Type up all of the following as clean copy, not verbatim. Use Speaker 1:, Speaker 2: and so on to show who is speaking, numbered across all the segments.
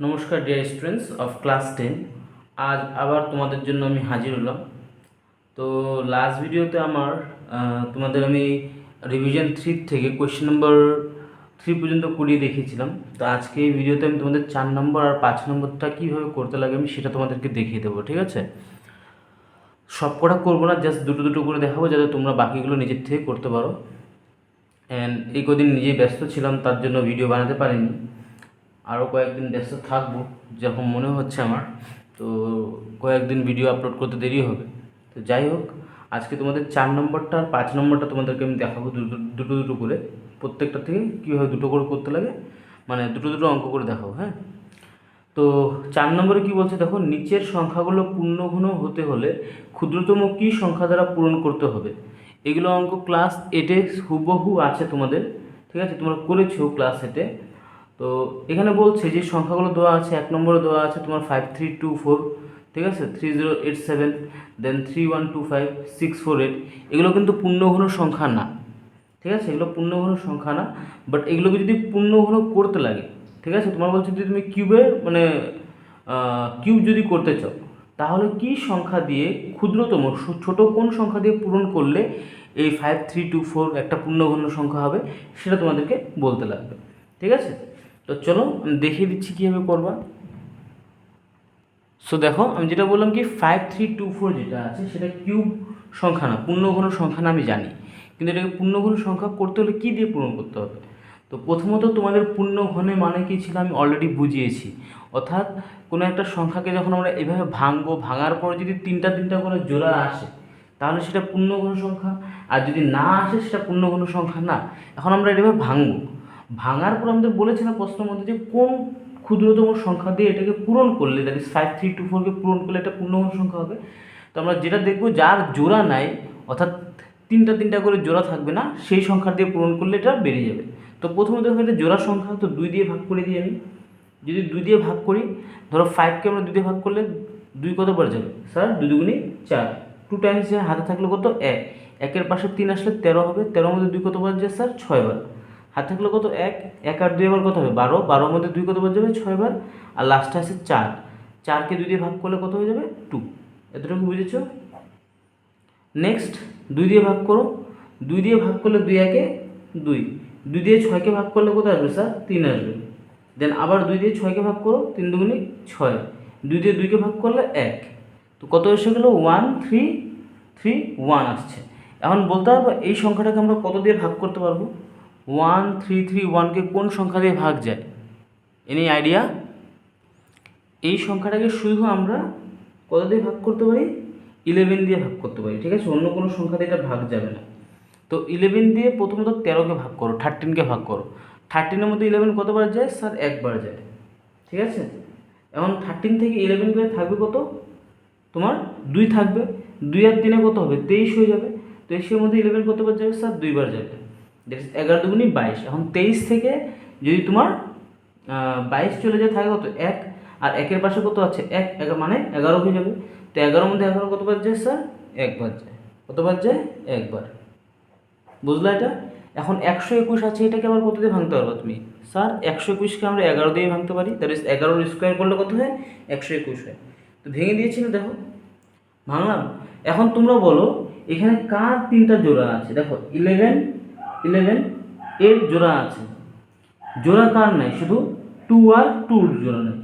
Speaker 1: নমস্কার dear students of class 10। আজ আবার তোমাদের জন্য আমি হাজির হলাম। তো লাস্ট ভিডিওতে আমার তোমাদের আমি রিভিশন 3 থেকে কোয়েশ্চেন নম্বর 3 পর্যন্ত করিয়ে দেখিয়েছিলাম। তো আজকে এই ভিডিওতে আমি তোমাদের 4 নম্বর আর 5 নম্বরটা কীভাবে করতে লাগে আমি সেটা তোমাদেরকে দেখিয়ে দেবো, ঠিক আছে? সব কটা করবো না, জাস্ট দুটো দুটো করে দেখাবো যাতে তোমরা বাকিগুলো নিজের থেকে করতে পারো। অ্যান্ড এই কদিন নিজেই ব্যস্ত ছিলাম, তার জন্য ভিডিও বানাতে পারিনি। আরও কয়েকদিন ব্যস্ত থাকবো যেরকম মনে হচ্ছে আমার, তো কয়েকদিন ভিডিও আপলোড করতে দেরি হবে। তো যাই হোক, আজকে তোমাদের 4 নম্বরটা আর 5 নম্বরটা তোমাদেরকে আমি দেখাবো দুটো দুটো করে, প্রত্যেকটা থেকে কীভাবে দুটো করে করতে লাগে, মানে দুটো দুটো অঙ্ক করে দেখাবো। হ্যাঁ, তো 4 নম্বরে কী বলছে দেখো, নিচের সংখ্যাগুলো পূর্ণঘন হতে হলে ক্ষুদ্রতম কী সংখ্যা দ্বারা পূরণ করতে হবে। এগুলো অঙ্ক ক্লাস 8-এ হুবহু আছে তোমাদের, ঠিক আছে? তোমরা করেছো ক্লাস 8-এ। তো এখানে বলছে যে সংখ্যাগুলো দেওয়া আছে, 1 নম্বরে দেওয়া আছে তোমার 5324, ঠিক আছে, 3087, দেন 3125, 648। এগুলো কিন্তু পূর্ণঘন সংখ্যা না, ঠিক আছে? এগুলো পূর্ণঘন সংখ্যা না, বাট এগুলোকে যদি পূর্ণঘন করতে লাগে, ঠিক আছে, তোমার বলছে যদি তুমি কিউবের মানে কিউব যদি করতে চাও, তাহলে কি সংখ্যা দিয়ে ক্ষুদ্রতম ছোট কোন সংখ্যা দিয়ে পূরণ করলে এই 5324 একটা পূর্ণঘন সংখ্যা হবে, সেটা তোমাদেরকে বলতে লাগবে, ঠিক আছে? তো চলো আমি দেখিয়ে দিচ্ছি কীভাবে করবা। সো দেখো, আমি যেটা বললাম কি 5324 যেটা আছে সেটা কিউব সংখ্যা না, পূর্ণঘন সংখ্যা না, আমি জানি, কিন্তু এটাকে পূর্ণঘন সংখ্যা করতে হলে কী দিয়ে পূরণ করতে হবে। তো প্রথমত তোমাদের পূর্ণঘনে মানে কী ছিল আমি অলরেডি বুঝিয়েছি, অর্থাৎ কোনো একটা সংখ্যাকে যখন আমরা এভাবে ভাঙবো, ভাঙার পর যদি তিনটা তিনটা করে জোড়া আসে তাহলে সেটা পূর্ণঘন সংখ্যা, আর যদি না আসে সেটা পূর্ণঘন সংখ্যা না। এখন আমরা এভাবে ভাঙবো, ভাঙার পর আমাদের বলেছে না প্রশ্নের মধ্যে যে কোন ক্ষুদ্রতম সংখ্যা দিয়ে এটাকে পূরণ করলে, দ্যাট ইজ 5324কে পূরণ করলে এটা পূর্ণঘন সংখ্যা হবে। তো আমরা যেটা দেখবো যার জোড়া নাই, অর্থাৎ তিনটা তিনটা করে জোড়া থাকবে না, সেই সংখ্যা দিয়ে পূরণ করলে এটা বেরিয়ে যাবে। তো প্রথমে দেখো এটা জোড়া সংখ্যা, তো 2 দিয়ে ভাগ করে দিই আমি। যদি 2 দিয়ে ভাগ করি, ধরো 5কে আমরা 2 দিয়ে ভাগ করলে 2 কতবার যাবে স্যার? 2 দুগুণে 4, 2 টাইমস যে হাতে থাকলে কত 1, 1-এর পাশে 3 আসলে 13 হবে, 13-এর মধ্যে 2 কতবার যায় স্যার? 6 বার। হাতে থাকলে কত 1, 1 আর 2 আবার কত হবে 12, 12-এর মধ্যে 2 কতবার যাবে? 6 বার। আর লাস্টে আছে 4, 4কে 2 দিয়ে ভাগ করলে কত হয়ে যাবে? 2। এতটুকু বুঝেছো? নেক্সট 2 দিয়ে ভাগ করো, 2 দিয়ে ভাগ করলে 2 একে 2, 2 দিয়ে 6কে ভাগ করলে কত আসবে স্যার? 3 আসবে। দেন আবার 2 দিয়ে 6কে ভাগ করো, 3 দুগুণে 6, 2 দিয়ে 2কে ভাগ করলে 1, তো কত এসে গেলো? 1331 আসছে। এখন বলতে হবে এই সংখ্যাটাকে আমরা কত দিয়ে ভাগ করতে পারবো? 1331কে কোন সংখ্যা দিয়ে ভাগ যায়? Any idea? এই সংখ্যাটাকে শুধু আমরা কত দিয়ে ভাগ করতে পারি? 11 দিয়ে ভাগ করতে পারি, ঠিক আছে? অন্য কোনো সংখ্যা দিয়ে এটা ভাগ যাবে না। তো 11 দিয়ে প্রথমত 13কে ভাগ করো, 13কে ভাগ করো। 13-এর মধ্যে 11 কতবার যায় স্যার? একবার যায়, ঠিক আছে? এখন 13 থেকে 11 করে থাকবে কত? তোমার 2 থাকবে, 2 আর 3-এ কত হবে? 23 হয়ে যাবে। 23-এর মধ্যে 11 কতবার যাবে স্যার? 2বার যাবে, দ্যাট ইজ 11 দুগুণে 22। এখন 23 থেকে যদি তোমার 22 চলে যায় থাকে কত? 1, আর 1-এর পাশে কত আছে? 1, মানে 11 হয়ে যাবে। তো 11-এর মধ্যে 11 কতবার যায় স্যার? একবার যায়। কতবার যায়? একবার। বুঝলা এটা? এখন 121 আছে, এটাকে আবার কত দিয়ে ভাঙতে পারবো তুমি? স্যার 121কে আমরা 11 দিয়ে ভাঙতে পারি, দ্যাট ইজ 11 স্কোয়ার করলে কত হয়? 121 হয়। তো ভেঙে দিয়েছি না, দেখো ভাঙলাম। এখন তোমরা বলো এখানে কার 3টা জোড়া আছে? দেখো 11 এর জোড়া আছে, জোড়া কার নাই? শুধু 2 আর 2 জোড়া নেই,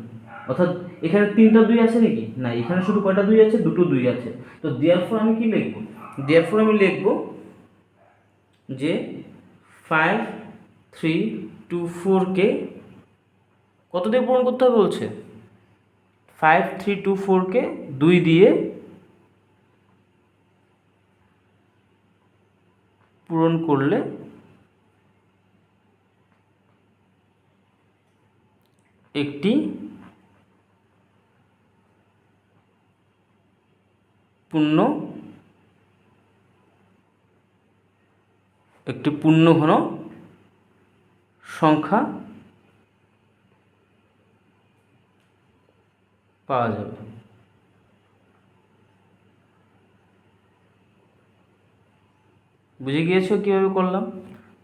Speaker 1: অর্থাৎ এখানে 3টা 2 আছে নাকি? না, এখানে শুধু কয়টা 2 আছে? দুটো 2 আছে। তো দেয়ারফর আমি কি লিখবো? দেয়ারফর আমি লিখবো যে 5324কে কত দিয়ে পূরণ করতে হবে বলছে? 5324কে 2 দিয়ে পূরণ করলে একটি পূর্ণঘন সংখ্যা পাওয়া যাবে। বুঝে গিয়েছো কীভাবে করলাম?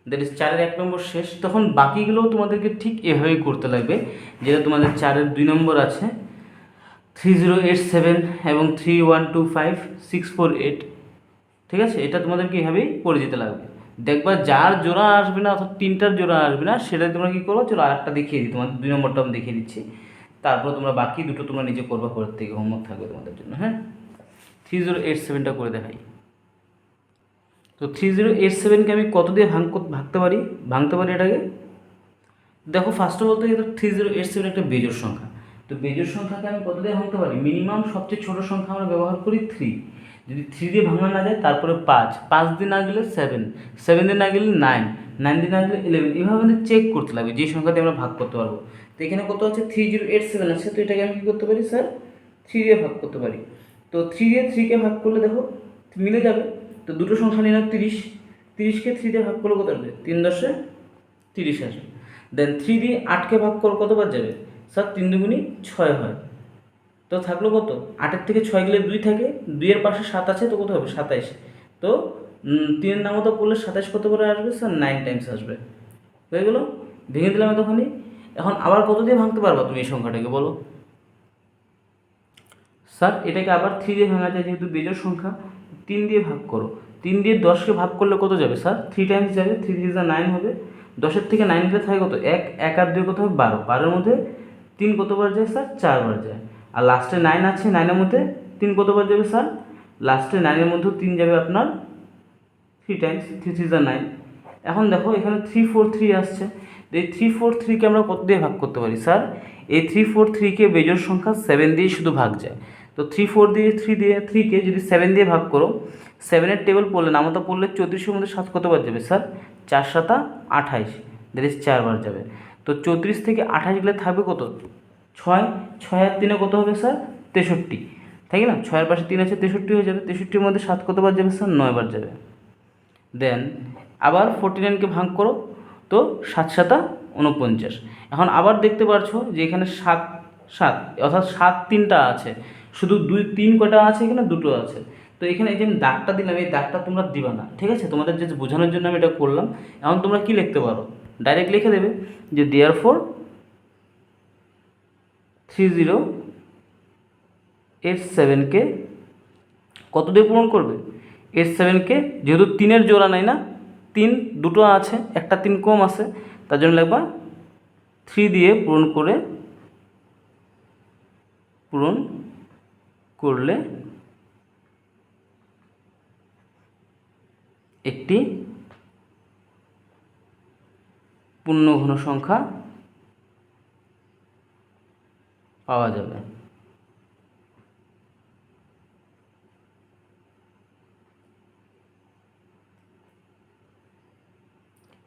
Speaker 1: দ্যাট ইজ 4-এর 1 নম্বর শেষ। তখন বাকিগুলোও তোমাদেরকে ঠিক এভাবেই করতে লাগবে, যেটা তোমাদের 4-এর 2 নম্বর আছে 3087 এবং 3125 648, ঠিক আছে? এটা তোমাদেরকে এভাবেই করে যেতে লাগবে। দেখবা যার জোড়া আসবে না অর্থাৎ 3টার জোড়া আসবে না, সেটা তোমরা কী করো, চলো আরেকটা দেখিয়ে দিই, তোমাদের 2 নম্বরটা আমি দেখিয়ে দিচ্ছি, তারপর তোমরা বাকি দুটো তোমরা নিজে করবা, পরের থেকে হোমওয়ার্ক থাকবে তোমাদের জন্য। হ্যাঁ, 3087টা করে দেখাই। তো 3087কে আমি কত দিয়ে ভাঙতে পারি এটাকে। দেখো ফার্স্ট অফ অল তো এটা 3087 একটা বেজোড় সংখ্যা। তো বেজোড় সংখ্যাকে আমি কত দিয়ে ভাঙতে পারি? মিনিমাম সবচেয়ে ছোট সংখ্যা আমরা ব্যবহার করি 3। যদি 3 দিয়ে ভাঙা না যায় তারপরে 5 দিয়ে না গেলে 7 দিয়ে না গেলে 9 দিয়ে না গেলে 11, এভাবে আমাদের চেক করতে লাগবে যে সংখ্যা দিয়ে আমরা ভাগ করতে পারবো। তো এখানে কত আছে? 3087 আছে। তো এটাকে আমি কী করতে পারি স্যার? 3 দিয়ে ভাগ করতে পারি। তো 3 দিয়ে 3কে ভাগ করলে দেখো মিলে যাবে। তো দুটো সংখ্যা নিলাম 30কে 3 দিয়ে ভাগ করলে কত আসবে? 3 10 30 আসবে। দেন 3 দিয়ে 8কে ভাগ করো, কতবার যাবে স্যার? 3 দুগুণি 6 হয়। তো থাকলো কত? 8-এর থেকে 6 গেলে 2 থাকে, 2-এর পাশে 7 আছে, তো কত হবে? 27। তো 3-এর নামতা পড়লে 27 কত করে আসবে স্যার? 9 টাইমস আসবে। হয়ে গেল, ভেঙে দিলাম এতখানি। এখন আবার কত দিয়ে ভাঙতে পারবা তুমি এই সংখ্যাটাকে বলো? স্যার এটাকে আবার 3 দিয়ে ভাঙা যায়, যেহেতু বেজোড় সংখ্যা। 3 দিয়ে ভাগ করো, 3 দিয়ে 10কে ভাগ করলে কত যাবে স্যার? 3 টাইমস যাবে, 3 3 যা 9 হবে। 10-এর থেকে 9 গেলে থাকে কত? 1 আর 2 কত হবে? 12। 12-এর মধ্যে 3 কতবার যায় স্যার? 4 বার যায়। আর লাস্টে 9 আছে, 9-এর মধ্যে 3 কতবার যাবে স্যার? লাস্টে 9-এর মধ্যে 3 যাবে আপনার 3 টাইমস, 3 3 যা 9। এখন দেখো এখানে 343 আসছে। এই 343কে আমরা কত দিয়ে ভাগ করতে পারি স্যার? এই 343কে বেজোড় সংখ্যা 7 দিয়ে শুধু ভাগ যায়। তো 3কে যদি 7 দিয়ে ভাগ করো, 7-এর টেবিল পড়লে নামতা পড়লে 34-এর মধ্যে 7 কতবার যাবে স্যার? 4 7 28, দ্যাট ইজ 4 বার যাবে। তো 34 থেকে 28 গেলে থাকবে কত? 6 আর 3-এ কত হবে স্যার? 63, তাই না? 6-এর পাশে 3 আছে, 63 হয়ে যাবে। 63-এর মধ্যে 7 কতবার যাবে স্যার? 9 বার যাবে। দেন আবার 49কে ভাগ করো, তো 7 7 49। এখন আবার দেখতে পারছো যে এখানে 7 7 অর্থাৎ 7 3টা আছে, শুধু 2 3 কটা আছে? এখানে দুটো আছে। তো এখানে এই যে আমি দাগটা দিলাম, এই দাগটা তোমরা দিবা না, ঠিক আছে? তোমাদের যে বোঝানোর জন্য আমি এটা করলাম। এখন তোমরা কি লিখতে পারো? ডাইরেক্ট লিখে দেবে যে দেয়ারফর 3087কে কত দিয়ে পূরণ করবে? 87কে, যেহেতু 3-এর জোড়া নাই না, 3 দুটো আছে, একটা 3 কম আছে, তার জন্য লিখবা 3 দিয়ে পূরণ করলে একটি পূর্ণঘন সংখ্যা পাওয়া যাবে।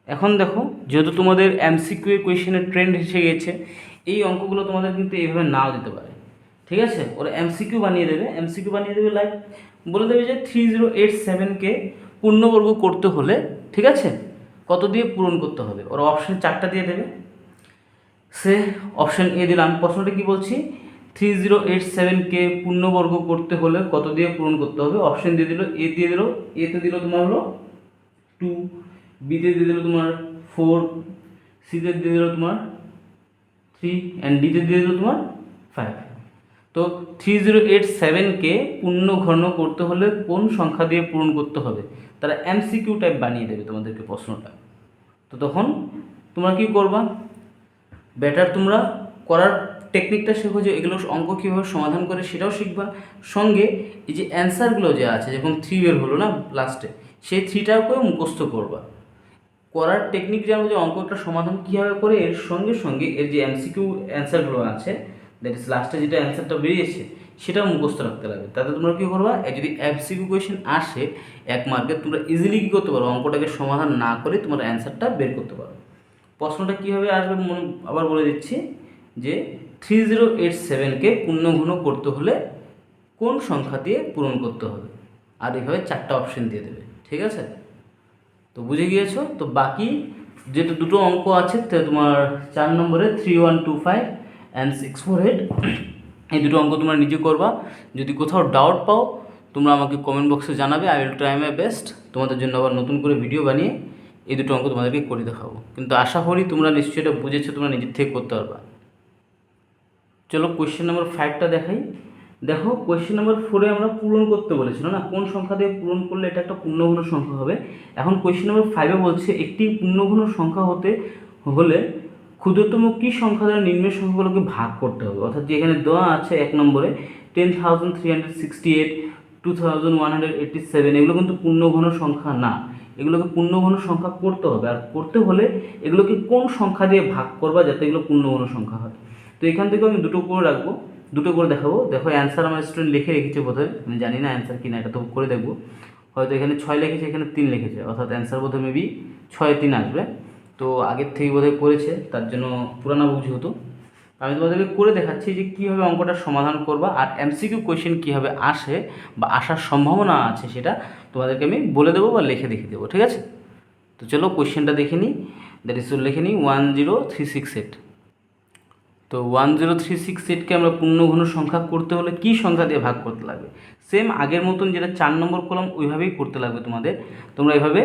Speaker 1: এখন দেখো, যেহেতু তোমাদের এমসিকিউ এর কোয়েশ্চেনের ট্রেন্ড এসে গেছে, এই অঙ্কগুলো তোমাদের কিন্তু এইভাবে নাও দিতে পারে, ঠিক আছে? ওরা এমসিকিউ বানিয়ে দেবে লাইক বলে দেবে যে 3087কে পূর্ণবর্গ করতে হলে, ঠিক আছে, কত দিয়ে পূরণ করতে হবে। ওরা অপশন 4টা দিয়ে দেবে। সে অপশন এ দিলাম, প্রশ্নটা কি বলছি? 3087কে পূর্ণবর্গ করতে হলে কত দিয়ে পূরণ করতে হবে। অপশন দিয়ে দিল, এ দিয়ে দিল, এতে দিল তোমার হলো 2, বিতে দিয়ে দিল তোমার 4, সিতে দিয়ে দিল তোমার 3 অ্যান্ড ডিতে দিয়ে দিল তোমার 5। তো 3087কে পূর্ণঘন করতে হলে কোন সংখ্যা দিয়ে পূরণ করতে হবে, তারা এমসিকিউ টাইপ বানিয়ে দেবে তোমাদেরকে প্রশ্নটা। তো তখন তোমরা কি করবা? বেটার তোমরা করার টেকনিকটা শেখো, যে এগুলো অঙ্ক কীভাবে সমাধান করে সেটাও শিখবা, সঙ্গে এই যে অ্যান্সারগুলো যে আছে, যখন 3 বের হলো না লাস্টে, সেই 3টাকেও মুখস্থ করবা। করার টেকনিক জানো, যে অঙ্কটা সমাধান কীভাবে করে, এর সঙ্গে সঙ্গে এর যে এমসিকিউ অ্যান্সারগুলো আছে, দ্যাট ইজ লাস্টে যেটা অ্যান্সারটা বেরিয়েছে সেটাও মুখস্থ রাখতে লাগবে। তাতে তোমরা কী করবা, যদি এমসিকিউ কোয়েশ্চেন আসে 1 মার্কের, তোমরা ইজিলি কী করতে পারো, অঙ্কটাকে সমাধান না করে তোমরা অ্যান্সারটা বের করতে পারো। প্রশ্নটা কীভাবে আসবে আবার বলে দিচ্ছি, যে 3087কে পূর্ণঘন করতে হলে কোন সংখ্যা দিয়ে পূরণ করতে হবে, আর এইভাবে 4টা অপশন দিয়ে দেবে, ঠিক আছে? তো বুঝে গিয়েছো? তো বাকি যেটা দুটো অঙ্ক আছে তোমার 4 নম্বরে 3125 অ্যান্ড 648, এই দুটো অঙ্ক তোমরা নিজে করবা। যদি কোথাও ডাউট পাও তোমরা আমাকে কমেন্ট বক্সে জানাবে, I will try my best তোমাদের জন্য আবার নতুন করে ভিডিও বানিয়ে এই দুটো অঙ্ক তোমাদেরকে করে দেখাবো, কিন্তু আশা করি তোমরা নিশ্চয়ই এটা বুঝেছো, তোমরা নিজের থেকে করতে পারবা। চলো কোয়েশ্চেন নাম্বার 5টা দেখাই। দেখো কোয়েশ্চেন নাম্বার 4-এ আমরা পূরণ করতে বলেছিল না, কোন সংখ্যা দিয়ে পূরণ করলে এটা একটা পূর্ণঘন সংখ্যা হবে। এখন কোয়েশ্চেন নাম্বার 5-এ বলছে একটি পূর্ণঘন সংখ্যা হলে ক্ষুদ্রতম কী সংখ্যা দ্বারা নিম্নের সংখ্যাগুলোকে ভাগ করতে হবে। অর্থাৎ যেখানে দেওয়া আছে 1 নম্বরে 10,368, 2,187, এগুলো কিন্তু পূর্ণঘন সংখ্যা না, এগুলোকে পূর্ণঘন সংখ্যা করতে হবে। আর করতে হলে এগুলোকে কোন সংখ্যা দিয়ে ভাগ করবা যাতে এগুলো পূর্ণঘন সংখ্যা হয়। তো এখান থেকে আমি দুটো করে রাখবো, দুটো করে দেখাবো। দেখো অ্যান্সার আমার স্টুডেন্ট লিখে রেখেছে বোধহয়, আমি জানি না অ্যান্সার কিনা, এটা তো করে দেখবো। হয়তো এখানে 6 লিখেছে, এখানে 3 লিখেছে, অর্থাৎ অ্যান্সার বোধহয় মেবি 6-3 আসবে। তো আগের থেকে বোধহয় করেছে, তার জন্য পুরানো বুঝি হতো। আমি তোমাদেরকে করে দেখাচ্ছি যে কীভাবে অঙ্কটা সমাধান করবা, আর এমসিকিউ কোয়েশ্চেন কীভাবে আসে বা আসার সম্ভাবনা আছে সেটা তোমাদেরকে আমি বলে দেবো বা লিখে দেখিয়ে দেবো, ঠিক আছে। তো চলো কোয়েশ্চেনটা দেখে নিই। দ্যাট ইজ লিখে নিই 10368। তো 10368কে আমরা পূর্ণঘন সংখ্যা করতে হলে কী সংখ্যা দিয়ে ভাগ করতে লাগবে, সেম আগের মতন যেটা 4 নম্বর কলম ওইভাবেই করতে লাগবে তোমাদের। তোমরা এভাবে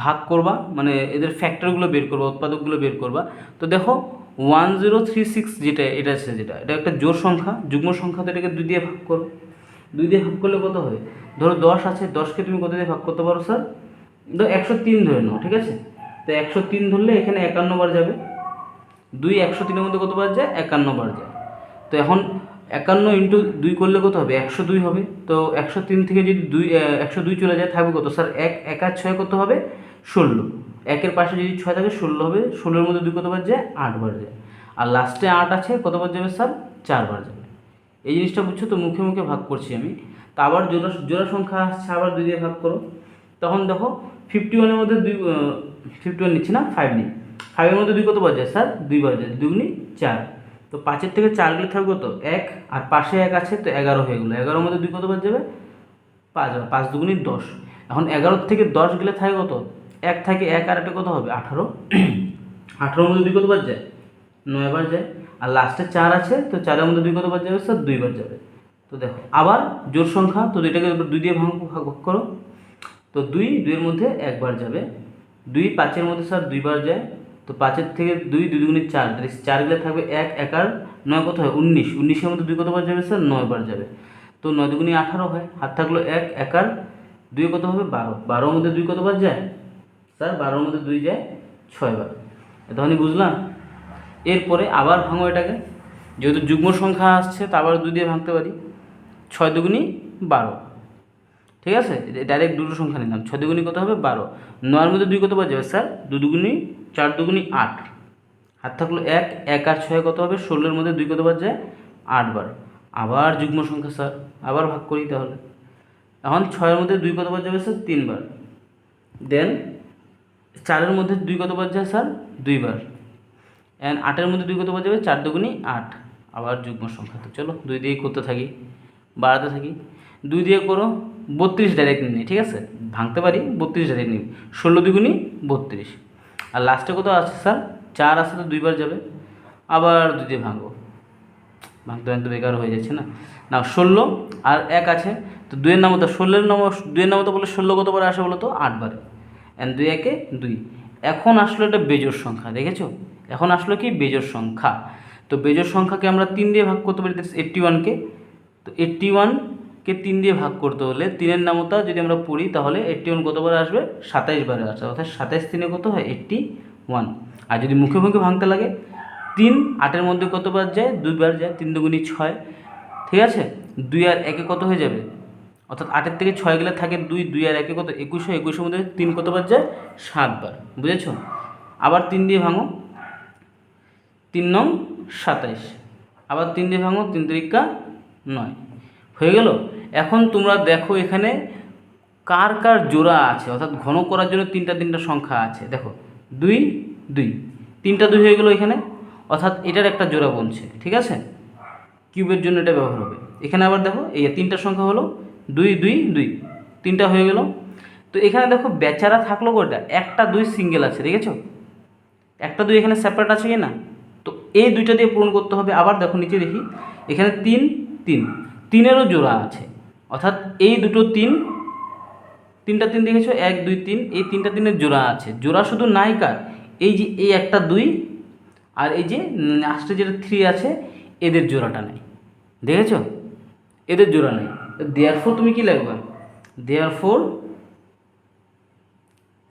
Speaker 1: ভাগ করবা, মানে এদের ফ্যাক্টরগুলো বের করবা, উৎপাদকগুলো বের করবা। তো দেখো 1036 যেটা এটা আছে, এটা একটা জোড় সংখ্যা, যুগ্ম সংখ্যা, তো এটাকে 2 দিয়ে ভাগ করো। 2 দিয়ে ভাগ করলে কত হয়, ধরো 10 আছে, 10কে তুমি কত দিয়ে ভাগ করতে পারো স্যার, ধরো 103 ধরে নাও, ঠিক আছে। তো 103 ধরলে এখানে 51 বার যাবে, 2 103-এর মধ্যে কতবার যায়, 51 বার যায়। তো এখন 51 ইন্টু 2 করলে কত হবে, 102 হবে। তো 103 থেকে যদি 102 চলে যায় থাকবে কত স্যার, 1 1 আর 6 কত হবে, 16। 1-এর পাশে যদি 6 থাকে 16 হবে, 16-এর মধ্যে 2 কতবার যায়, 8 বার যায়। আর লাস্টে 8 আছে, কতবার যাবে স্যার, 4 বার যাবে। এই জিনিসটা বুঝছো তো, মুখে মুখে ভাগ করছি আমি। তো আবার জোড়া সংখ্যা আসছে, আবার 2 দিয়ে ভাগ করো। তখন দেখো 51-এর মধ্যে 51 নিচ্ছি না, 5 নিই। 5-এর মধ্যে 2 কতবার যায় স্যার, 2 বার যায়, 2 গুণি 4। তো 5-এর থেকে 4 গেলে থাকবে কত, 1, আর পাশে 1 আছে, তো 11 হয়ে গেলো। 11-এর মধ্যে 2 কতবার যাবে, 5 বার, 5 দুগুণি 10। এখন 11 থেকে 10 গেলে থাকে কত, 1 থাকে, 1 আর 1 কত হবে, 18। 18-এর মধ্যে 2 কতবার যায়, 9 বার যায়। আর লাস্টে 4 আছে, তো 4-এর মধ্যে 2 কতবার যাবে স্যার, 2 বার যাবে। তো দেখো আবার জোড় সংখ্যা, তো এটাকে 2 দিয়ে ভাগ করো। তো 2-এর মধ্যে 1 বার যাবে। 2 5-এর মধ্যে স্যার 2 বার যায়। তো 5-এর থেকে 2 দুগুণি 4, 4 গেলে থাকবে 1, 1 আর 9 কত হয়, 19। 19-এর মধ্যে 2 কতবার যাবে স্যার, 9 বার যাবে। তো 9 দুগুণি 18 হয়, হাত থাকলো 1, 1 আর 2 কত হবে, 12। 12-এর মধ্যে 2 কতবার যায় স্যার, 12-এর মধ্যে 2 যায় 6 বার। এতখানি বুঝলাম। এরপরে আবার ভাঙো এটাকে, যেহেতু যুগ্ম সংখ্যা আসছে তা আবার 2 দিয়ে ভাঙতে পারি। 6 দুগুণি 12, ঠিক আছে, ডাইরেক্ট দুটো সংখ্যা নিলাম। 6 দুগুণি কত হবে, 12। 9-এর মধ্যে 2 কতবার যাবে স্যার, 2 দুগুণি 4 দুগুণি 8। হাত থাকলো 1, 1 আর 6 কত হবে, 16-এর মধ্যে 2 কতবার যায়, 8 বার। আবার যুগ্ম সংখ্যা স্যার, আবার ভাগ করি তাহলে। এখন 6-এর মধ্যে 2 কতবার যাবে স্যার, 3 বার। দেন 4-এর মধ্যে 2 কতবার যায় স্যার, 2 বার। অ্যান্ড 8-এর মধ্যে 2 কতবার যাবে, 4 দুগুণি 8। আবার যুগ্ম সংখ্যা। তো চলো 2 দিয়েই করতে থাকি, বাড়াতে থাকি। 2 দিয়ে করো, 32 ডাইরেক্ট নিই, ঠিক আছে, ভাঙতে পারি, 32 ডাইরেক্ট নিই। 16 দুগুণি 32। আর লাস্টে কত আছে স্যার, 4 আছে, তো 2 বার যাবে। আবার 2 দিয়ে ভাঙবো, ভাঙতে ভাঙতে বেকার হয়ে যাচ্ছে না। 16 আর 1 আছে, তো 2-এর নাম তো 16-এর নাম, 2-এর নাম তো বলে 16 কতবার আসে বলো তো, 8 বারে। অ্যান্ড 2 1 2। এখন আসলো এটা বেজোড় সংখ্যা, দেখেছো, এখন আসলো কি বেজোড় সংখ্যা। তো বেজোড় সংখ্যাকে আমরা 3 দিয়ে ভাগ করতে পারি, 81-কে। তো 81-কে 3 দিয়ে ভাগ করতে হলে 3-এর নামতা যদি আমরা পড়ি তাহলে 81 কতবার আসবে, 27 বারে আসবে। অর্থাৎ 27 3-এ কত হয়, 81। আর যদি মুখে মুখে ভাঙতে লাগে, 3 8-এর মধ্যে কতবার যায়, 2 বার যায়, 3 দুগুণি 6, ঠিক আছে। 2 আর 1-এ কত হয়ে যাবে, অর্থাৎ 8-এর থেকে 6 গেলে থাকে 2, 2 আর 1-এ কত, 21 হয়। 21-এর মধ্যে 3 কতবার যায়, 7 বার, বুঝেছো। আবার 3 দিয়ে ভাঙো, 3 নং 27। আবার 3 দিয়ে ভাঙো, 3 3 9, হয়ে গেল। এখন তোমরা দেখো এখানে কার কার জোড়া আছে, অর্থাৎ ঘন করার জন্য 3টা সংখ্যা আছে। দেখো 2 2, 3টা 2 হয়ে গেলো এখানে, অর্থাৎ এটার একটা জোড়া বনছে, ঠিক আছে, কিউবের জন্য এটা ব্যবহার হবে। এখানে আবার দেখো এই 3টা সংখ্যা হলো 2 2 2, 3টা হয়ে গেল। তো এখানে দেখো বেচারা থাকলো কয়টা, একটা 2 সিঙ্গেল আছে, দেখেছো, একটা 2 এখানে সেপারেট আছে কি না। তো এই 2টা দিয়ে পূরণ করতে হবে। আবার দেখো নিচে দেখি, এখানে 3 3, 3-এরও জোড়া আছে, অর্থাৎ এই দুটো 3 তিনটা 3 দেখেছো, 1 2 3, এই তিনটা 3-এর জোড়া আছে। জোড়া শুধু নাই কার, এই যে এই একটা 2 আর এই যে লাস্টে যেটা 3 আছে, এদের জোড়াটা নেই। দেখেছো, এদের জোড়া নেই। দেয়ারফোর তুমি কি লিখবা? দেয়ারফোর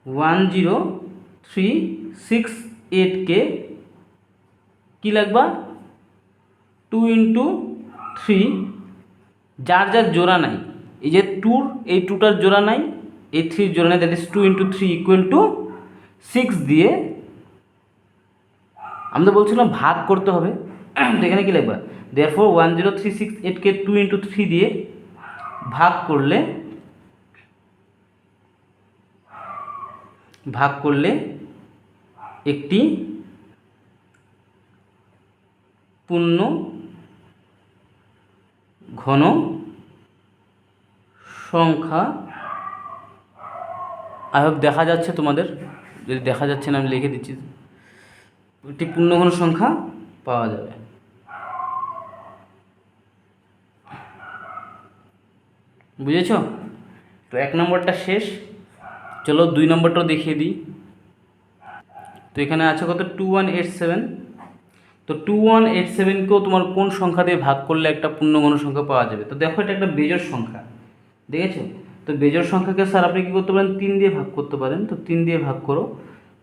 Speaker 1: 10368কে কি লিখবা? 2 × 3, যার যার জোড়া নাই। এই যে 2, এই 2টার জোড়া নাই, এই 3 জোড়া নাই, দ্যাট ইজ 2 × 3 = 6 দিয়ে আমরা বলছিলাম ভাগ করতে হবে। এখানে কি লিখবা? দেয়ারফোর 10368কে 2 × 3 দিয়ে ভাগ করলে একটি পূর্ণ ঘন সংখ্যা, আই হোপ দেখা যাচ্ছে তোমাদের, যদি দেখা যাচ্ছে না আমি লিখে দিচ্ছি, একটি পূর্ণ ঘন সংখ্যা পাওয়া যাবে। বুঝেছ? তো 1 নম্বরটা শেষ। চলো 2 নম্বরটাও দেখিয়ে দিই। তো এখানে আছে কত? 2187। তো 2187কেও তোমার কোন সংখ্যা দিয়ে ভাগ করলে একটা পূর্ণঘন সংখ্যা পাওয়া যাবে? তো দেখো, এটা একটা বেজোড় সংখ্যা, দেখেছো? তো বেজোড় সংখ্যাকে স্যার আপনি কী করতে পারেন? 3 দিয়ে ভাগ করতে পারেন। তো 3 দিয়ে ভাগ করো,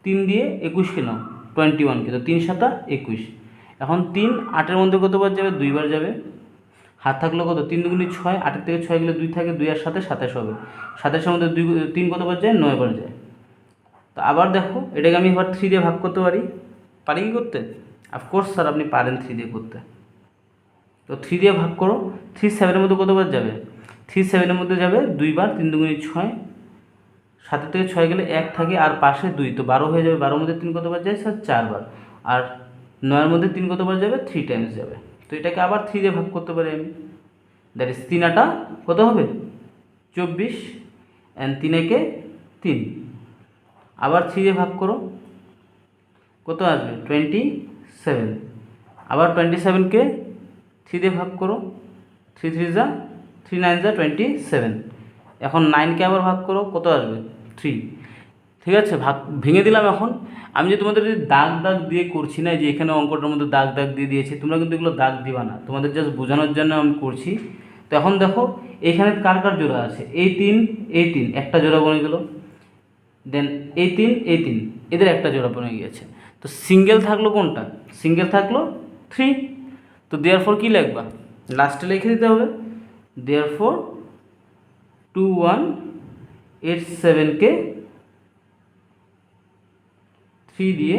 Speaker 1: 3 দিয়ে 21কে নাও, 21কে, তো 3 × 7 = 21। এখন 3 8-এর মধ্যে কতবার যাবে? 2বার যাবে। হাত থাকলো কত? 3 × 2 = 6, 8-এর থেকে 6 গেলে 2 থাকে, 2 আর 7 27 হবে। 27-এর মধ্যে 3 কতবার যায়? 9বার যায়। তো আবার দেখো, এটাকে আমি এবার 3 দিয়ে ভাগ করতে পারি কি করতে? অফকোর্স স্যার আপনি পারেন 3 দিয়ে করতে। তো 3 দিয়ে ভাগ করো, 3 7-এর মধ্যে কতবার যাবে? 3 7-এর মধ্যে যাবে 2বার, 3 × 2 = 6, 7-এর থেকে 6 গেলে 1 থাকে, আর পাশে 2, তো 12 হয়ে যাবে। 12-এর মধ্যে 3 কতবার যায় স্যার? 4বার। আর 9-এর মধ্যে 3 কতবার যাবে? 3 টাইমস যাবে। তো এটাকে আবার 3 দিয়ে ভাগ করতে পারি আমি, দ্যাট ইজ 3 8 কত হবে? 24, অ্যান্ড 3 1 3। আবার 3 দিয়ে ভাগ করো, কত আসবে? 27। আবার 27কে 3 দিয়ে ভাগ করো, 3 3 = 3 9 = 27। এখন 9কে আবার ভাগ করো, কত আসবে? 3। ঠিক আছে, ভাগ ভেঙে দিলাম। এখন আমি যে তোমাদের দাগ দিয়ে করছি না, যে এখানে অঙ্কটার মধ্যে দাগ দিয়ে দিয়েছি, তোমরা কিন্তু এগুলো দাগ দিবা না, তোমাদের জাস্ট বোঝানোর জন্য আমি করছি। তো এখন দেখো, এখানে কার কার জোড়া আছে? এই 3 একটা জোড়া বনে গেল, দেন এই 3 এদের একটা জোড়া বনে গিয়েছে। তো সিঙ্গেল থাকলো কোনটা? সিঙ্গেল থাকলো 3। তো দেয়ারফোর কি লিখবা? লাস্টে লিখে দিতে হবে, দেয়ারফোর 2187কে 3 দিয়ে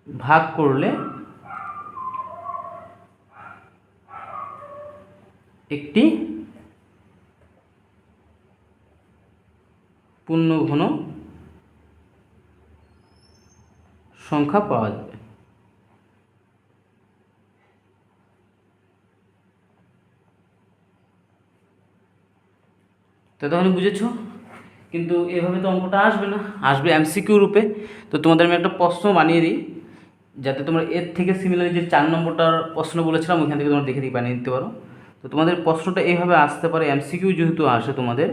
Speaker 1: ভাগ করলে একটি পূর্ণঘন সংখ্যা পাওয়া যাবে। তো তখন বুঝেছ? কিন্তু এভাবে তো অঙ্কটা আসবে না, আসবে এমসিকিউ রূপে। তো তোমাদের আমি একটা প্রশ্ন বানিয়ে দিই, যাতে তোমরা এর থেকে সিমিলার যে 4 নম্বরটার প্রশ্ন বলেছিলাম ওইখান থেকে তোমরা দেখে বানিয়ে দিতে পারো। তো তোমাদের প্রশ্নটা এইভাবে আসতে পারে, এমসিকিউ যেহেতু আসে তোমাদের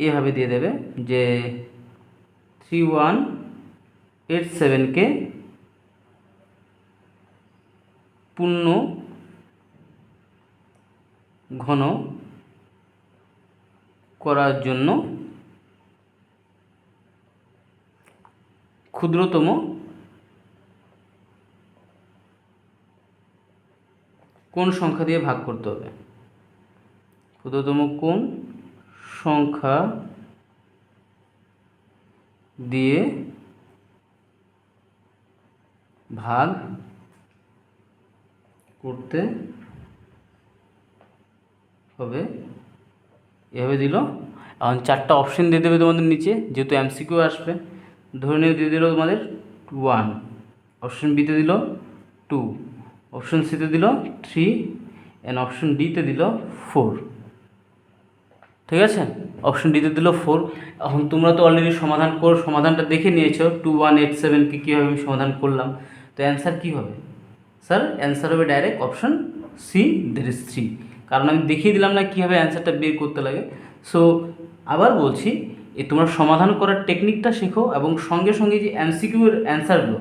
Speaker 1: এভাবে দিয়ে দেবে যে 3187কে পূর্ণ ঘন করার জন্য ক্ষুদ্রতম কোন সংখ্যা দিয়ে ভাগ করতে হবে? ক্ষুদ্রতম কোন সংখ্যা দিয়ে ভাগ করতে হবে, এভাবে দিল। এখন 4টা অপশন দিয়ে দেবে তোমাদের নিচে, যেহেতু এমসিকিউ আসবে। ধরে নিয়ে দিয়ে দিল তোমাদের 1, অপশন বিতে দিল 2, অপশন সিতে দিল 3, অ্যান্ড অপশন ডিতে দিল 4। ঠিক আছে, অপশন ডিতে দিল 4। এখন তোমরা তো অলরেডি সমাধানটা দেখে নিয়েছো 2187কে কীভাবে আমি সমাধান করলাম। তো অ্যান্সার কী হবে স্যার? অ্যান্সার হবে direct option C, that is 3। কারণ আমি দেখিয়ে দিলাম না কীভাবে অ্যান্সারটা বের করতে লাগে। সো আবার বলছি, তোমরা সমাধান করার টেকনিকটা শেখো এবং সঙ্গে সঙ্গে যে এমসিকিউ এর অ্যান্সারগুলো,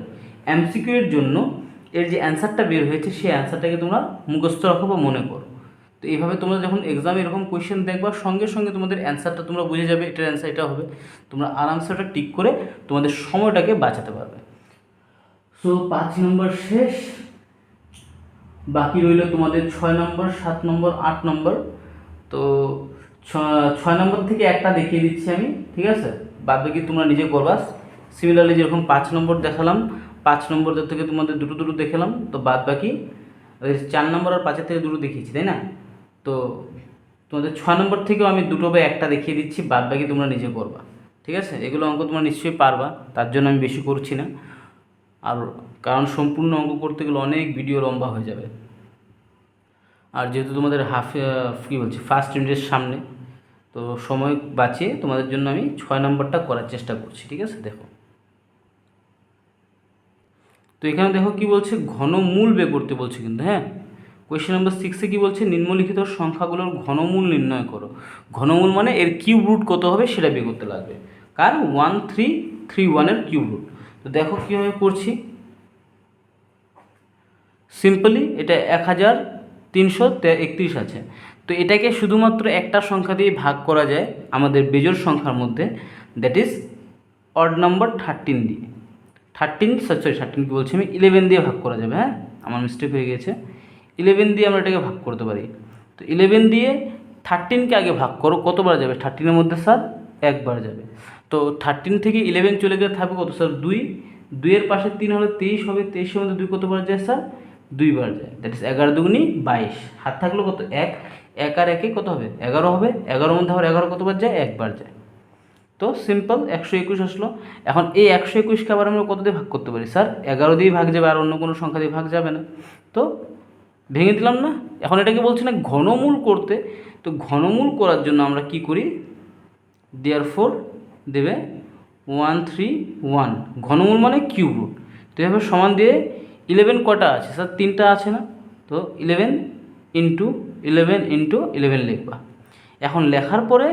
Speaker 1: এমসিকিউ এর জন্য এর যে অ্যান্সারটা বের হয়েছে সেই অ্যান্সারটাকে তোমরা মুখস্থ রাখো বা মনে করো। তো এইভাবে তোমরা যখন এক্সামে এরকম কোয়েশ্চেন দেখবা সঙ্গে সঙ্গে তোমাদের অ্যান্সারটা তোমরা বুঝে যাবে, এটার অ্যান্সার এটা হবে, তোমরা আরামসে ওটা টিক করে তোমাদের সময়টাকে বাঁচাতে পারবে। সো 5 নম্বর শেষ, বাকি রইল তোমাদের 6 নম্বর, 7 নম্বর, 8 নম্বর। তো 6 নম্বর থেকে একটা দেখিয়ে দিচ্ছি আমি, ঠিক আছে, বাদ বাকি তোমরা নিজে করবা। সিমিলারলি যেরকম 5 নম্বর দেখালাম, 5 নম্বর থেকে তোমাদের দুটো দুটো দেখালাম, তো বাদ বাকি 4 নম্বর আর 5 থেকে দুটো দেখিয়েছি, তাই না? তো তোমাদের 6 নম্বর থেকেও আমি দুটো বা একটা দেখিয়ে দিচ্ছি, বাদ বাকি তোমরা নিজে করবা, ঠিক আছে? এগুলো অঙ্ক তোমরা নিশ্চয়ই পারবা, তার জন্য আমি বেশি করছি না, আর কারণ সম্পূর্ণ অঙ্ক করতে গেলে অনেক ভিডিও লম্বা হয়ে যাবে। আর যেহেতু তোমাদের ফার্স্ট ইউনিটের সামনে, তো সময় বাঁচিয়ে তোমাদের জন্য আমি 6 নম্বরটা করার চেষ্টা করছি, ঠিক আছে? দেখো, তো এখানে দেখো কি বলছে, ঘনমূল বের করতে বলছে কিন্তু, হ্যাঁ। কোয়েশ্চেন নাম্বার 6-এ কী বলছে, নিম্নলিখিত সংখ্যাগুলোর ঘনমূল নির্ণয় করো। ঘনমূল মানে এর কিউব রুট কত হবে সেটা বের করতে লাগবে, কার 1331 এর কিউব রুট। তো দেখো কীভাবে করছি, সিম্পলি এটা 1331 আছে, তো এটাকে শুধুমাত্র একটা সংখ্যা দিয়ে ভাগ করা যায় আমাদের বেজোড় সংখ্যার মধ্যে, দ্যাট ইজ অড নাম্বার 13 দিয়ে। 13 কি বলছি আমি, 11 দিয়ে ভাগ করা যাবে, হ্যাঁ, আমার মিস্টেক হয়ে গেছে। 11 দিয়ে আমরা এটাকে ভাগ করতে পারি। তো 11 দিয়ে 13কে আগে ভাগ করো, কতবার যাবে 13-এর মধ্যে স্যার? একবার যাবে। তো 13 থেকে 11 চলে গেলে থাকবে কত স্যার? 2। 2-এর পাশে 3 হলে 23 হবে, 23-এর মধ্যে 2 কতবার যায় স্যার? 2বার যায়, দ্যাট ইজ 11 দুগুনি 22। হাত থাকলো কত? 1। 1 আর 1-এ কত হবে? 11 হবে। 11-এর মধ্যে আবার 11 কতবার যায়? একবার যায়। তো সিম্পল 121 আসলো। এখন এই 121কে আবার আমরা কত দিয়ে ভাগ করতে পারি স্যার? 11 দিয়েই ভাগ যাবে, আর অন্য কোনো সংখ্যা দিয়ে ভাগ যাবে না। তো ভেঙে দিলাম না? এখন এটাকে বলছি না ঘনমূল করতে, তো ঘনমূল করার জন্য আমরা কি করি, দেয়ারফোর দেবে 131, ঘনমূল মানে কিউব রুট। তো এভাবে সমান দিয়ে 11 কটা আছে স্যার? 3টা আছে না? তো 11 ইন্টু 11 লিখবা। এখন লেখার পরে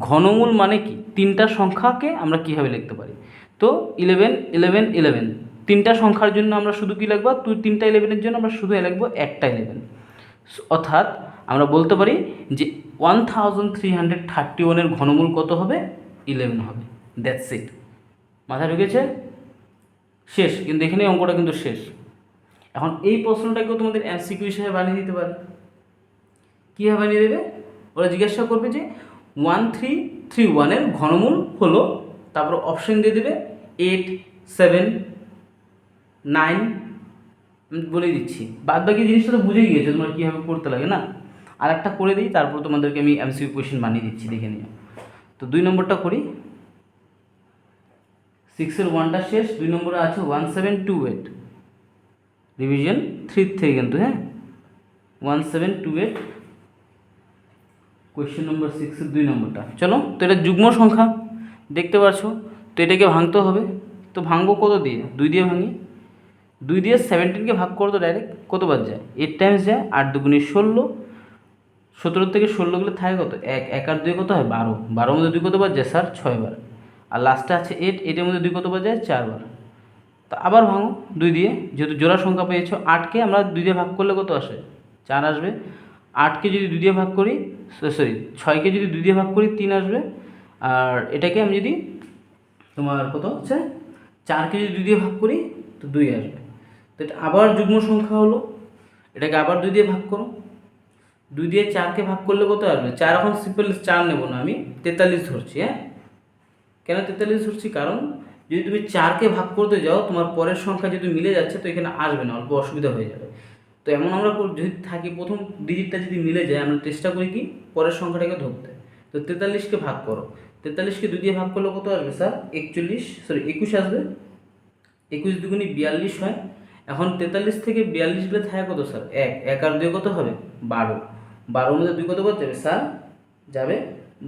Speaker 1: ঘনমূল মানে কি, 3টা সংখ্যাকে আমরা কীভাবে লিখতে পারি, তো 11 11 11, 3টা সংখ্যার জন্য আমরা শুধু কী লিখবো, 3টা 11-এর জন্য আমরা শুধু লিখবো একটা 11, অর্থাৎ আমরা বলতে পারি যে 1331-এর ঘনমূল কত হবে? 11 হবে। That's it. মাথায় ঢুকেছে? শেষ, কিন্তু এখানে অঙ্কটা কিন্তু শেষ। এখন এই প্রশ্নটাকেও তোমাদের এমসিকিউ হিসেবে বানিয়ে দিতে পারে। কীভাবে বানিয়ে দেবে? ওরা জিজ্ঞাসা করবে যে 1331-এর ঘনমূল হলো, তারপর অপশন দিয়ে দেবে 8, 7, 9, বলে দিচ্ছি। বাদ বাকি জিনিসটা তো বুঝে গিয়েছো তোমরা কীভাবে করতে লাগে না। আর একটা করে দিই, তারপর তোমাদেরকে আমি এমসিকিউ কোয়েশ্চেন বানিয়ে দিচ্ছি, দেখে নিও। তো 2 নম্বরটা করি। 6-এর 1টা শেষ, 2 নম্বরে আছে 1728, রিভিশন 3 থেকে কিন্তু, হ্যাঁ, 1728 কোয়েশ্চেন নম্বর 6-এর 2 নম্বরটা। চলো, তো এটা যুগ্ম সংখ্যা দেখতে পাচ্ছ, তো এটাকে ভাঙতে হবে। তো ভাঙবো কত দিয়ে? 2 দিয়ে ভাঙি। 2 দিয়ে 17কে ভাগ করো তো ডাইরেক্ট কতবার যায়? 8 টাইমস যায়। 8 দুগুণে 16, 17 থেকে 16 গেলে থাকে কত? 1। 1 আর 2 কত হয়? 12। 12-এর মধ্যে 2 কতবার যায় স্যার? 6বার। আর লাস্টে আছে 8, 8-এর মধ্যে 2 কতবার যায়? 4বার। তো আবার ভাঙো 2 দিয়ে, যেহেতু জোড়া সংখ্যা পেয়েছো। 8কে আমরা 2 দিয়ে ভাগ করলে কত আসে? 4 আসবে। 8কে যদি 2 দিয়ে ভাগ করি, 6কে যদি 2 দিয়ে ভাগ করি 3 আসবে। আর এটাকে আমি যদি তোমার কত হচ্ছে, 4কে যদি 2 দিয়ে ভাগ করি তো 2 আসবে। তো এটা আবার যুগ্ম সংখ্যা হলো, এটাকে আবার 2 দিয়ে ভাগ করো। 2 দিয়ে 4কে ভাগ করলে কত আসবে? 4 এখন সিম্পল 4 নেব না, আমি 43 ধরছি। হ্যাঁ, কেন 43 ধরছি? কারণ যদি তুমি 4কে ভাগ করতে যাও, তোমার পরের সংখ্যা যদি মিলে যাচ্ছে তো এখানে আসবে না, অল্প অসুবিধা হয়ে যাবে। তো এমন আমরা যদি থাকি, প্রথম ডিজিটটা যদি মিলে যায়, আমরা চেষ্টা করি কি পরের সংখ্যাটাকে ধরতে। তো 43কে ভাগ করো, 43কে 2 দিয়ে ভাগ করলে কত আসবে স্যার? 21 আসবে। 21 দুগুণি 42 হয়। এখন 43 থেকে 42 গেলে থাকে কত স্যার? 1। 1 আর 2 কত হবে? 12। 12-এর মধ্যে 2 কতবার যাবে স্যার? যাবে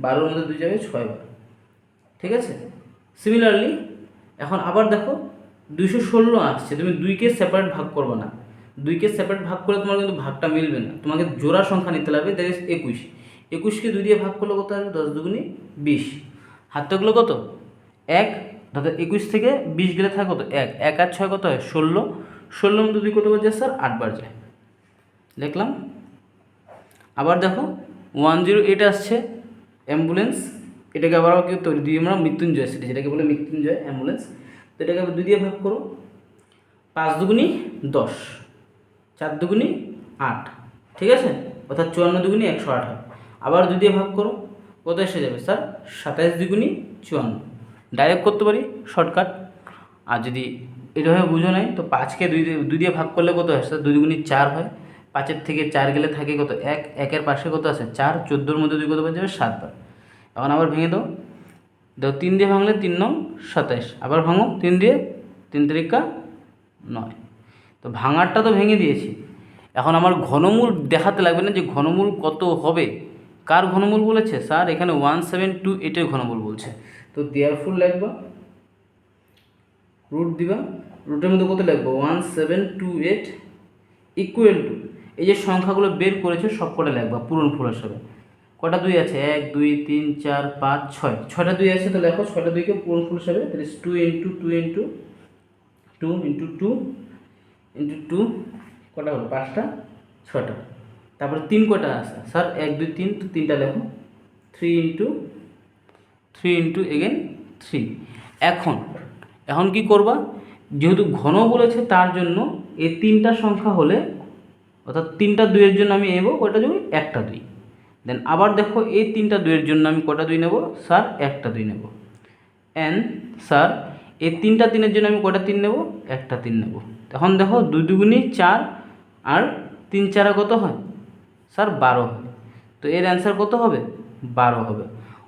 Speaker 1: 12-এর মধ্যে 2 যাবে 6বার। ঠিক আছে? সিমিলারলি এখন আবার দেখো 216 আসছে, তুমি 2কে সেপারেট ভাগ করবে না। 2কে সেপারেট ভাগ করে তোমার কিন্তু ভাগটা মিলবে না, তোমাকে জোড়া সংখ্যা নিতে লাগবে, দ্যাট ইজ 21। 21কে 2 দিয়ে ভাগ করলে কত আসবে? 10 দুগুণি 20। হাত থাকলো কত? 1, অর্থাৎ 21 থেকে 20 গেলে থাকে কত? 1, 1 আর 6 কত হয়? 16, 16 মধ্যে 2 কতবার যায় স্যার? 8 বার যায়। দেখলাম। আবার দেখো 108 আসছে অ্যাম্বুলেন্স, এটাকে আবার কি তৈরি দিয়ে আমরা মৃত্যুঞ্জয় সিটি, যেটাকে বলে মৃত্যুঞ্জয় অ্যাম্বুলেন্স। তো এটাকে 2 দিয়ে ভাগ করো, 5 দুগুণি 10, 4 দুগুণি 8, ঠিক আছে, অর্থাৎ 54 দুগুণি 108 হয়। আবার 2 দিয়ে ভাগ করো, কত এসে যাবে স্যার? 27 দুগুণি 54। ডাইরেক্ট করতে পারি শর্টকাট, আর যদি এভাবে বুঝো নাই তো 5কে 2 দিয়ে ভাগ করলে কত হয় স্যার? 2 দুগুণি 4 হয়। 5-এর থেকে 4 গেলে থাকে কত? 1, 1-এর পাশে কত আছে? 4, 14-র মধ্যে 2 কত বার যাবে? 7 বার। এখন আবার ভেঙে দাও, দেখো 3 দিয়ে ভাঙলে 3 নং 27, আবার ভাঙো 3 দিয়ে, 3 তিরিকা 9। তো ভাঙারটা তো ভেঙে দিয়েছি, এখন আমার ঘনমূল দেখাতে লাগবে না যে ঘনমূল কত হবে। কার ঘনমূল বলেছে স্যার? এখানে 1728-এর ঘনমূল বলছে। তো দেয়ারফর লিখবা, রুট দিবা, রুটের মধ্যে কত লিখবো? 1728 ইকুয়াল টু, এই যে সংখ্যাগুলো বের করেছে সব কটা লিখবা পূরণফল হিসাবে। কটা 2 আছে? 1, 2, 3, 4, 5, 6, 6টা 2 আছে, তো লেখো 6টা 2কে পূরণফল হিসাবে। তাহলে 2 ইন্টু 2 ইন্টু 2 ইন্টু 2 ইন্টু 2, কটা হলো? 5টা, 6টা। তারপরে 3 কটা আছে স্যার? 1, 2, 3, তো 3টা লেখো। 3 ইন্টু 3 ইন্টু এগেন 3। এখন কি করবা? যেহেতু ঘন বলেছে তার জন্য এই 3টা সংখ্যা হলে, অর্থাৎ 3টা 2-এর জন্য আমি নেব কটা 2? একটা 2। দেন আবার দেখো এই 3টা 2-এর জন্য আমি কটা 2 নেব স্যার? একটা 2 নেব। এন স্যার এই 3টা 3-এর জন্য আমি কটা 3 নেব? একটা 3 নেব। এখন দেখো 2 দুগুণি 4 আর 3 4 কত হয় স্যার? 12 হয়। তো এর অ্যান্সার কত হবে? 12 হবে।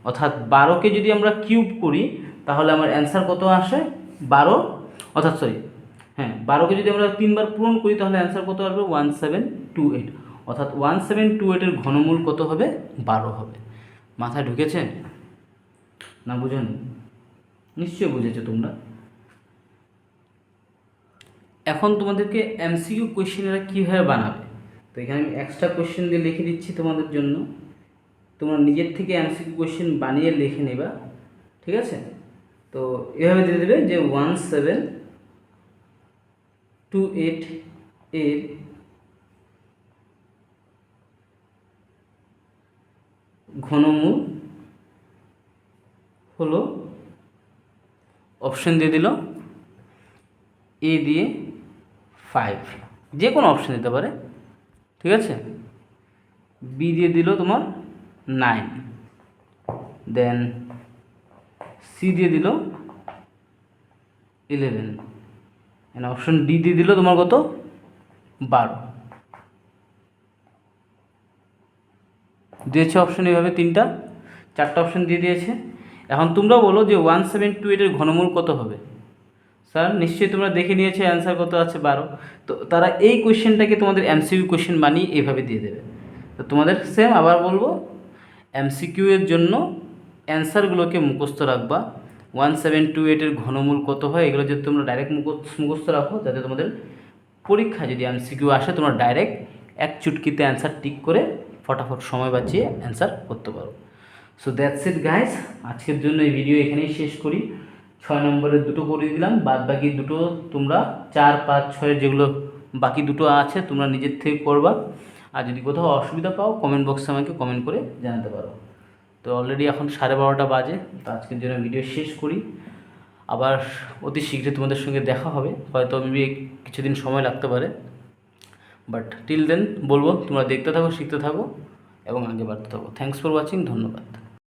Speaker 1: অর্থাৎ 12কে যদি আমরা কিউব করি তাহলে আমার অ্যান্সার কত আসে? 12, অর্থাৎ 12কে যদি আমরা 3 বার পূরণ করি তাহলে অ্যান্সার কত আসবে? 1728। অর্থাৎ 1728-এর ঘনমূল কত হবে? 12 হবে। মাথায় ঢুকেছে না? বুঝোনি? নিশ্চয়ই বুঝেছো তোমরা। এখন তোমাদেরকে এমসিকিউ কোয়েশ্চেন এরা কীভাবে বানাবে, তো এখানে আমি এক্সট্রা কোয়েশ্চেন দিয়ে লিখে দিচ্ছি তোমাদের জন্য। তোমরা নিজের থেকে এমসিকিউ কোয়েশ্চেন বানিয়ে লিখে নেবা, ঠিক আছে? তো এভাবে দিয়ে দেবে যে 1728 এর ঘনমূল হলো, অপশন দিয়ে দিল এ দিয়ে 5, যে কোনো অপশন দিতে পারে, ঠিক আছে? বি দিয়ে দিল তোমার 9, দেন সি দিয়ে দিল 11, এন্ড অপশন ডি দিয়ে দিল তোমার কত? 12 দিয়েছে অপশন। এইভাবে 4টা অপশন দিয়ে দিয়েছে। এখন তোমরা বলো যে 1728-এর ঘনমূল কত হবে? স্যার নিশ্চয়ই তোমরা দেখে নিয়েছো অ্যান্সার কত আছে? 12। তো তারা এই কোয়েশ্চেনটাকে তোমাদের এমসিকিউ কোয়েশ্চেন বানিয়ে এইভাবে দিয়ে দেবে। তো তোমাদের সেম আবার বলবো, এমসিকিউ এর জন্য অ্যান্সারগুলোকে মুখস্থ রাখবা। 1728-এর ঘনমূল কত হয় এগুলো যদি তোমরা ডাইরেক্ট মুখস্থ রাখো, যাতে তোমাদের পরীক্ষায় যদি এমসিকিউ আসে তোমরা ডাইরেক্ট এক চুটকিতে অ্যান্সার টিক করে ফটাফট সময় বাঁচিয়ে অ্যান্সার করতে পারো। সো দ্যাটস ইট গাইস, আজকের জন্য এই ভিডিও এখানেই শেষ করি। 6 নম্বরের দুটো করে দিলাম, বাদ বাকি দুটো তোমরা 4, 5, 6 যেগুলো বাকি দুটো আছে তোমরা নিজের থেকে করবা। আর যদি কোথাও অসুবিধা পাও কমেন্ট বক্সে আমাকে কমেন্ট করে জানাতে পারো। তো অলরেডি এখন 12:30 বাজে, তো আজকের জন্য ভিডিও শেষ করি। আবার অতি শীঘ্রই তোমাদের সঙ্গে দেখা হবে, হয়তো মেবি কিছুদিন সময় লাগতে পারে, বাট টিল দেন বলবো তোমরা দেখতে থাকো, শিখতে থাকো এবং আগে বাড়তে থাকো। থ্যাংকস ফর ওয়াচিং, ধন্যবাদ।